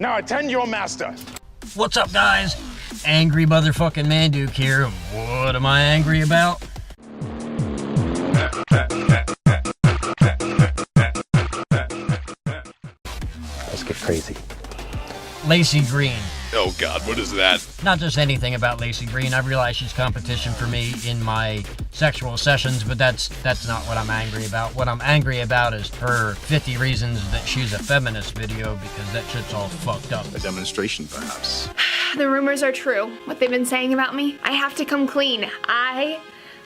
Now attend your master. What's up, guys? Angry motherfucking Manduke here. What am I angry about? Let's get crazy. Laci Green. Oh God, what is that? Not just anything about Laci Green. I realize she's competition for me in my sexual sessions, but that's not what I'm angry about. What I'm angry about is her 50 reasons that she's a feminist video, because that shit's all fucked up. A demonstration, perhaps. The rumors are true. What they've been saying about me. I have to come clean.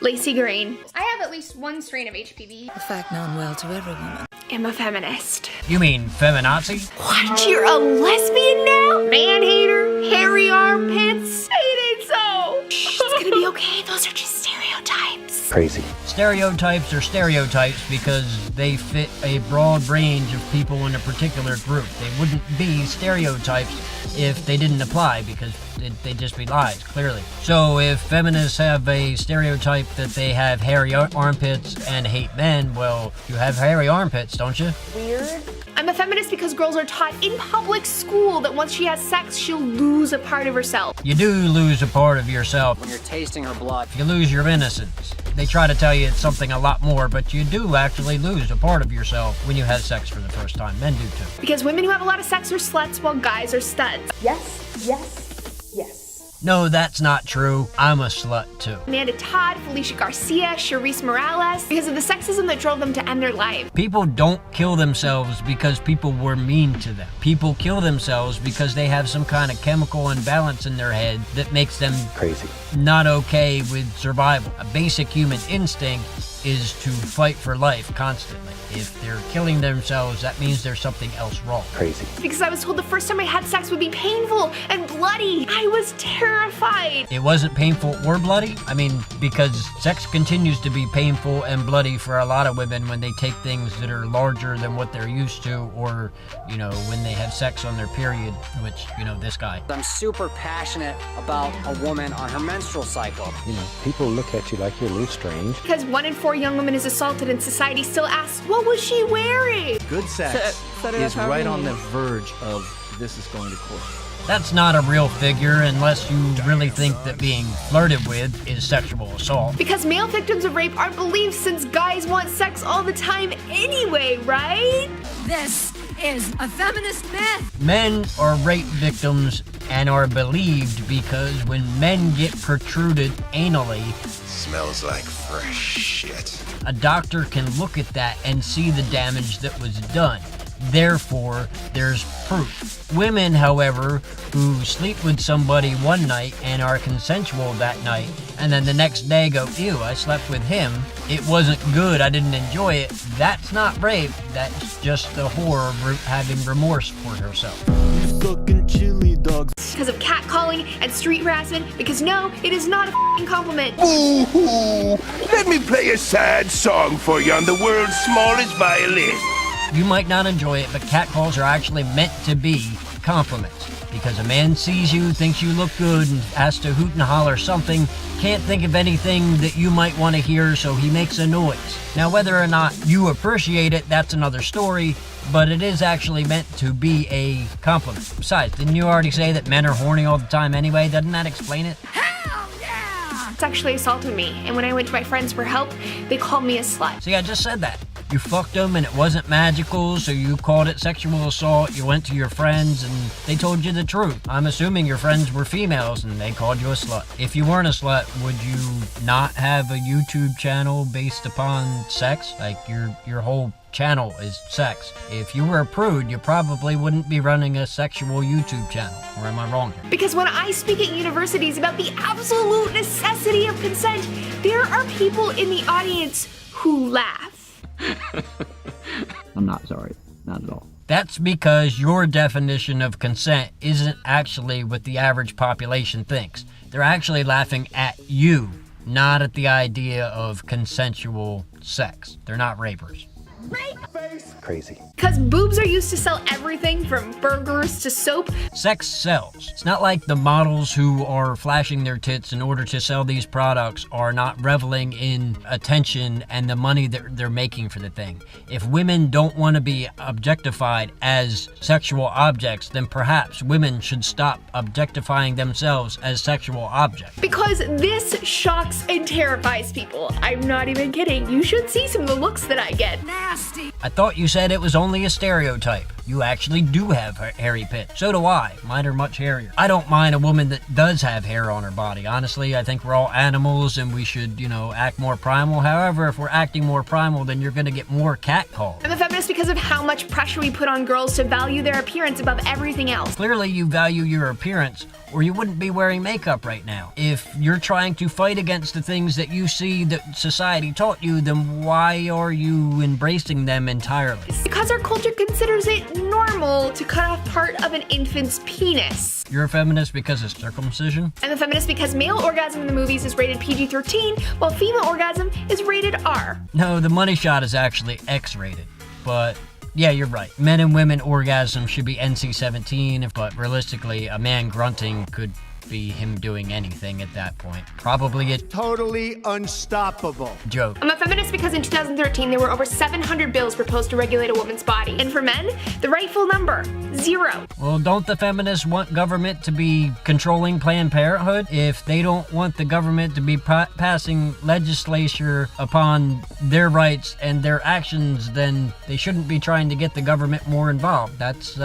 Laci Green. I have at least one strain of HPV. A fact known well to every woman. I'm a feminist. You mean feminazi? What? You're a lesbian now? Man-hater? Hairy armpits? It ain't so. It's gonna be okay. Those are just stereotypes. Crazy. Stereotypes are stereotypes because they fit a broad range of people in a particular group. They wouldn't be stereotypes if they didn't apply, because they'd just be lies, clearly. So if feminists have a stereotype that they have hairy armpits and hate men, well, you have hairy armpits, don't you? Weird. I'm a feminist because girls are taught in public school that once she has sex, she'll lose a part of herself. You do lose a part of yourself. When you're tasting her blood. You lose your innocence. They try to tell you it's something a lot more, but you do actually lose a part of yourself when you have sex for the first time. Men do too. Because women who have a lot of sex are sluts while guys are studs. Yes, yes, yes. No, that's not true. I'm a slut too. Amanda Todd, Felicia Garcia, Charisse Morales, because of the sexism that drove them to end their life. People don't kill themselves because people were mean to them. People kill themselves because they have some kind of chemical imbalance in their head that makes them Crazy. not okay with survival. A basic human instinct is to fight for life constantly. If they're killing themselves, that means there's something else wrong. Crazy. Because I was told the first time I had sex would be painful and bloody. I was terrified. It wasn't painful or bloody? I mean, because sex continues to be painful and bloody for a lot of women when they take things that are larger than what they're used to, or, you know, when they have sex on their period, which, you know, this guy. I'm super passionate about a woman on her menstrual cycle. You know, people look at you like you're loose strange. Because 1 in 4 young women is assaulted and society still asks, what was she wearing? Good sex is right on the verge of this is going to court. That's not a real figure unless you really think that being flirted with is sexual assault. Because male victims of rape aren't believed since guys want sex all the time anyway, right? This is a feminist myth. Men are rape victims and are believed because when men get protruded anally, Smells like fresh shit. a doctor can look at that and see the damage that was done. Therefore, there's proof. Women, however, who sleep with somebody one night and are consensual that night, and then the next day go, ew, I slept with him, it wasn't good, I didn't enjoy it, that's not rape, that's just the whore having remorse for herself. Because of catcalling and street harassment, because no, it is not a f***ing compliment. Ooh, let me play a sad song for you on the world's smallest violin. You might not enjoy it, but catcalls are actually meant to be compliments. Because a man sees you, thinks you look good, and has to hoot and holler something, can't think of anything that you might want to hear, so he makes a noise. Now, whether or not you appreciate it, that's another story, but it is actually meant to be a compliment. Besides, didn't you already say that men are horny all the time anyway? Doesn't that explain it? Hell yeah! Sexually assaulted me, and when I went to my friends for help, they called me a slut. See, I just said that. You fucked them and it wasn't magical, so you called it sexual assault. You went to your friends and they told you the truth. I'm assuming your friends were females and they called you a slut. If you weren't a slut, would you not have a YouTube channel based upon sex? Like your whole channel is sex. If you were a prude, you probably wouldn't be running a sexual YouTube channel. Or am I wrong here? Because when I speak at universities about the absolute necessity of consent, there are people in the audience who laugh. I'm not sorry. Not at all. That's because your definition of consent isn't actually what the average population thinks. They're actually laughing at you, not at the idea of consensual sex. They're not rapers. Crazy. Because boobs are used to sell everything from burgers to soap. Sex sells. It's not like the models who are flashing their tits in order to sell these products are not reveling in attention and the money that they're making for the thing. If women don't want to be objectified as sexual objects, then perhaps women should stop objectifying themselves as sexual objects. Because this shocks and terrifies people. I'm not even kidding. You should see some of the looks that I get. Nasty. I thought you said it was only a stereotype. You actually do have hairy pits. So do I. Mine are much hairier. I don't mind a woman that does have hair on her body. Honestly, I think we're all animals and we should, act more primal. However, if we're acting more primal, then you're gonna get more catcalls. I'm a feminist because of how much pressure we put on girls to value their appearance above everything else. Clearly you value your appearance or you wouldn't be wearing makeup right now. If you're trying to fight against the things that you see that society taught you, then why are you embracing them entirely? Because our culture considers it normal to cut off part of an infant's penis. You're a feminist because of circumcision? I'm a feminist because male orgasm in the movies is rated PG-13, while female orgasm is rated R. No, the money shot is actually X-rated, but yeah, you're right. Men and women orgasm should be NC-17, but realistically, a man grunting could be him doing anything at that point. Probably a Totally unstoppable. joke. I'm a feminist because in 2013 there were over 700 bills proposed to regulate a woman's body. And for men, the rightful number, 0. Well, don't the feminists want government to be controlling Planned Parenthood? If they don't want the government to be passing legislature upon their rights and their actions, then they shouldn't be trying to get the government more involved. That's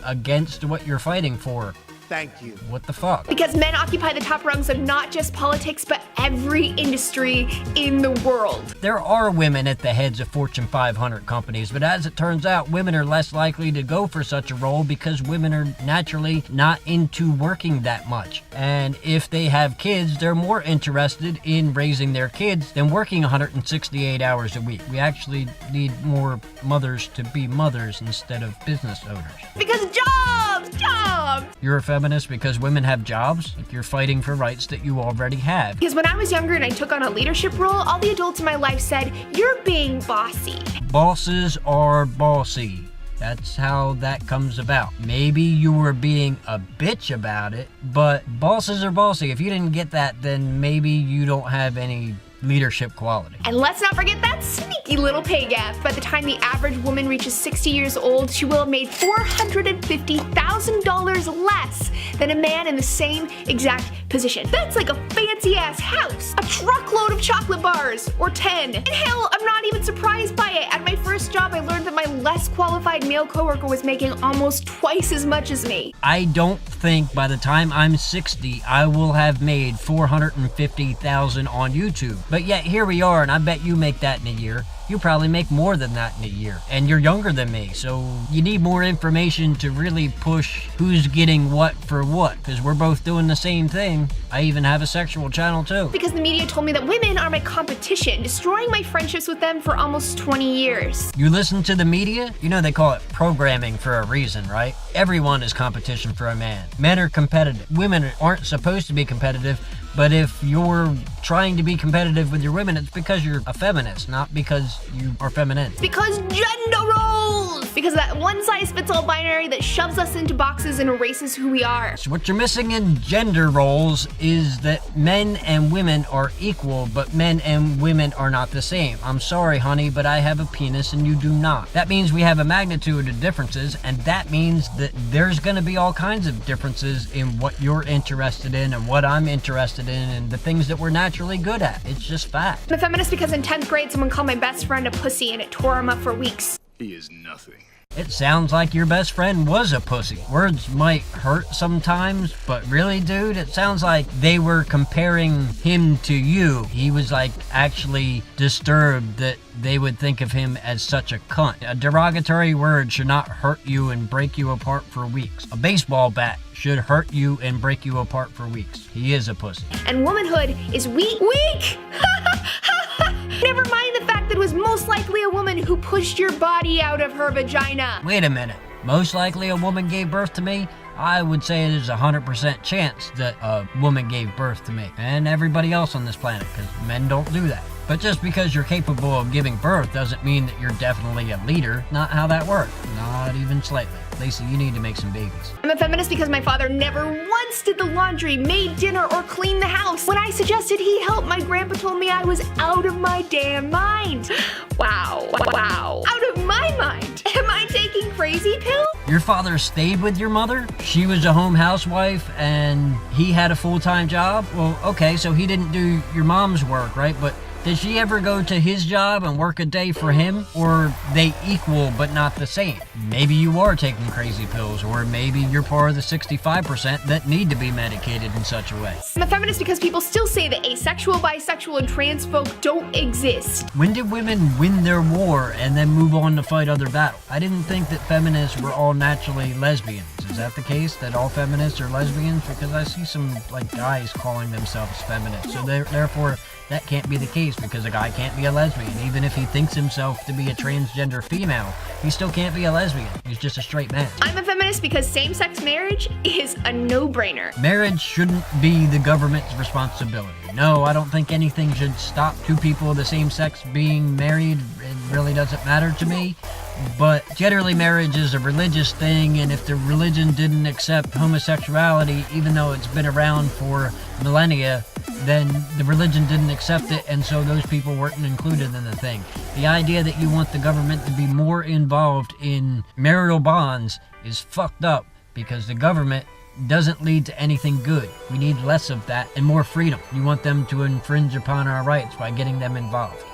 against what you're fighting for. Thank you. What the fuck? Because men occupy the top rungs of not just politics, but every industry in the world. There are women at the heads of Fortune 500 companies, but as it turns out, women are less likely to go for such a role because women are naturally not into working that much. And if they have kids, they're more interested in raising their kids than working 168 hours a week. We actually need more mothers to be mothers instead of business owners. Because jobs! You're a feminist because women have jobs? Like you're fighting for rights that you already have. Because when I was younger and I took on a leadership role, all the adults in my life said, "You're being bossy." Bosses are bossy. That's how that comes about. Maybe you were being a bitch about it, but bosses are bossy. If you didn't get that, then maybe you don't have any leadership quality. And let's not forget that sneaky little pay gap. By the time the average woman reaches 60 years old, she will have made $450,000 less than a man in the same exact position. That's like a fancy ass house, a truckload of chocolate bars, or 10. And hell, I'm not even surprised by it. At my first job, I learned that my less qualified male coworker was making almost twice as much as me. I don't think by the time I'm 60, I will have made $450,000 on YouTube. But yet here we are, and I bet you make that in a year. You probably make more than that in a year. And you're younger than me, so you need more information to really push who's getting what for what, because we're both doing the same thing. I even have a sexual channel too. Because the media told me that women are my competition, destroying my friendships with them for almost 20 years. You listen to the media? You know they call it programming for a reason, right? Everyone is competition for a man. Men are competitive. Women aren't supposed to be competitive. But if you're trying to be competitive with your women, it's because you're a feminist, not because you are feminine. Because gender roles! Because that one-size-fits-all binary that shoves us into boxes and erases who we are. So what you're missing in gender roles is that men and women are equal, but men and women are not the same. I'm sorry, honey, but I have a penis and you do not. That means we have a magnitude of differences, and that means that there's gonna be all kinds of differences in what you're interested in and what I'm interested in and the things that we're naturally good at. It's just fact. I'm a feminist because in 10th grade someone called my best friend a pussy and it tore him up for weeks. He is nothing. It sounds like your best friend was a pussy. Words might hurt sometimes, but really, dude, it sounds like they were comparing him to you. He was like actually disturbed that they would think of him as such a cunt. A derogatory word should not hurt you and break you apart for weeks. A baseball bat should hurt you and break you apart for weeks. He is a pussy. And womanhood is weak. Weak! Never mind the fact that it was most likely a woman who pushed your body out of her vagina. Wait a minute. Most likely a woman gave birth to me? I would say there's a 100% chance that a woman gave birth to me. And everybody else on this planet, because men don't do that. But just because you're capable of giving birth doesn't mean that you're definitely a leader. Not how that works. Not even slightly. Laci, you need to make some babies. I'm a feminist because my father never once did the laundry, made dinner, or cleaned the house. When I suggested he help, my grandpa told me I was out of my damn mind. Wow. Out of my mind. Am I taking crazy pills? Your father stayed with your mother? She was a home housewife and he had a full-time job? Well, okay, so he didn't do your mom's work, right? But did she ever go to his job and work a day for him? Or they equal but not the same? Maybe you are taking crazy pills, or maybe you're part of the 65% that need to be medicated in such a way. I'm a feminist because people still say that asexual, bisexual, and trans folk don't exist. When did women win their war and then move on to fight other battles? I didn't think that feminists were all naturally lesbians. Is that the case, that all feminists are lesbians? Because I see some guys calling themselves feminists. So therefore, that can't be the case, because a guy can't be a lesbian. Even if he thinks himself to be a transgender female, he still can't be a lesbian. He's just a straight man. I'm a feminist because same-sex marriage is a no-brainer. Marriage shouldn't be the government's responsibility. No, I don't think anything should stop two people of the same sex being married. It really doesn't matter to me. But generally, marriage is a religious thing, and if the religion didn't accept homosexuality, even though it's been around for millennia, then the religion didn't accept it, and so those people weren't included in the thing. The idea that you want the government to be more involved in marital bonds is fucked up, because the government doesn't lead to anything good. We need less of that and more freedom. You want them to infringe upon our rights by getting them involved.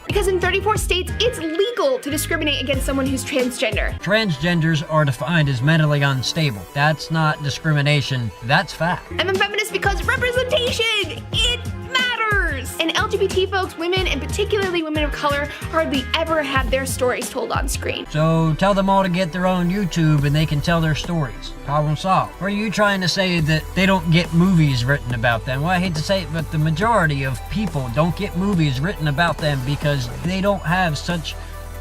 Because in 34 states, it's legal to discriminate against someone who's transgender. Transgenders are defined as mentally unstable. That's not discrimination, that's fact. I'm a feminist because representation, it matters! And LGBT folks, women, and particularly women of color, hardly ever have their stories told on screen. So tell them all to get their own YouTube and they can tell their stories. Problem solved. Or are you trying to say that they don't get movies written about them? Well, I hate to say it, but the majority of people don't get movies written about them because they don't have such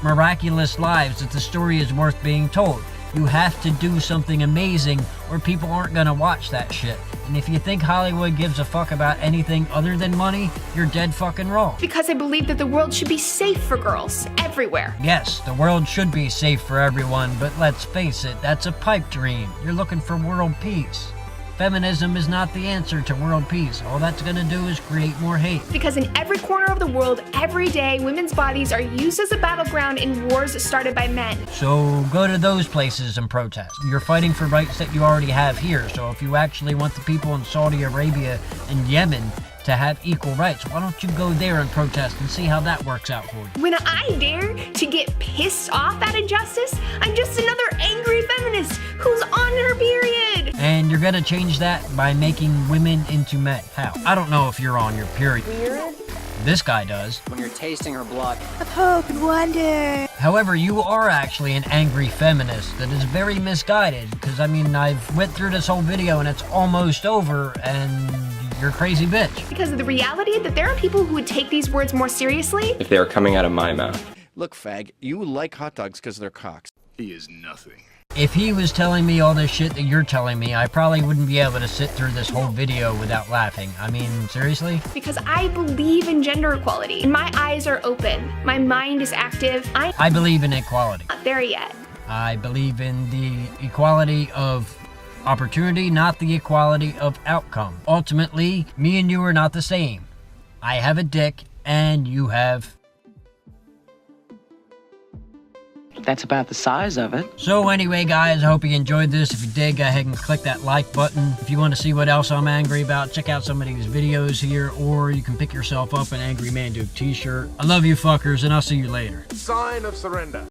miraculous lives that the story is worth being told. You have to do something amazing or people aren't gonna watch that shit. And if you think Hollywood gives a fuck about anything other than money, you're dead fucking wrong. Because I believe that the world should be safe for girls, everywhere. Yes, the world should be safe for everyone, but let's face it, that's a pipe dream. You're looking for world peace. Feminism is not the answer to world peace. All that's gonna do is create more hate. Because in every corner of the world, every day, women's bodies are used as a battleground in wars started by men. So go to those places and protest. You're fighting for rights that you already have here. So if you actually want the people in Saudi Arabia and Yemen to have equal rights, why don't you go there and protest and see how that works out for you? When I dare to get pissed off at injustice, I'm just another angry feminist who's on her period. And you're gonna change that by making women into men. How? I don't know if you're on your period. Weird. This guy does. When you're tasting her blood. However, you are actually an angry feminist that is very misguided, because I mean, I've went through this whole video and it's almost over and you're a crazy bitch. Because of the reality that there are people who would take these words more seriously. If they are coming out of my mouth. Look, fag, you like hot dogs because they're cocks. He is nothing. If he was telling me all this shit that you're telling me, I probably wouldn't be able to sit through this whole video without laughing. I mean, seriously? Because I believe in gender equality. My eyes are open. My mind is active. I believe in equality. Not there yet. I believe in the equality of opportunity, not the equality of outcome. Ultimately, me and you are not the same. I have a dick, and you have... That's about the size of it. So anyway, guys, I hope you enjoyed this. If you did, go ahead and click that like button. If you want to see what else I'm angry about, check out some of these videos here, or you can pick yourself up an Angry Manduke t-shirt. I love you fuckers, and I'll see you later. Sign of surrender.